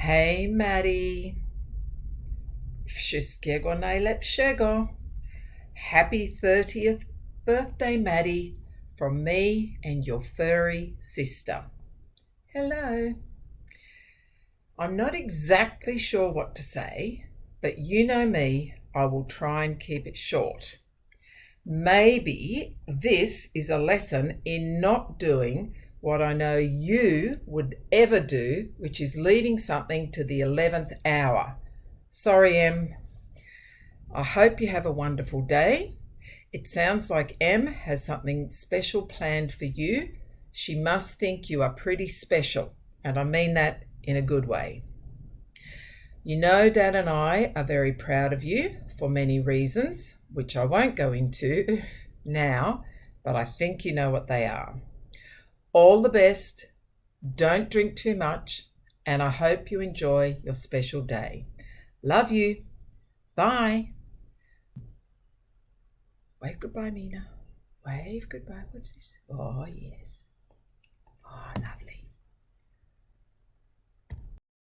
Hej Matty, wszystkiego najlepszego. Happy 30th birthday, Matty, from me and your furry sister. Hello. I'm not exactly sure what to say, but you know me, I will try and keep it short. Maybe this is a lesson in not doing what I know you would ever do, which is leaving something to the 11th hour. Sorry, Em. I hope you have a wonderful day. It sounds like Em has something special planned for you. She must think you are pretty special, and I mean that in a good way. You know, Dad and I are very proud of you for many reasons, which I won't go into now, but I think you know what they are. All the best, don't drink too much, and I hope you enjoy your special day. Love you. Bye. Wave goodbye, Mina. Wave goodbye. What's this? Oh, yes.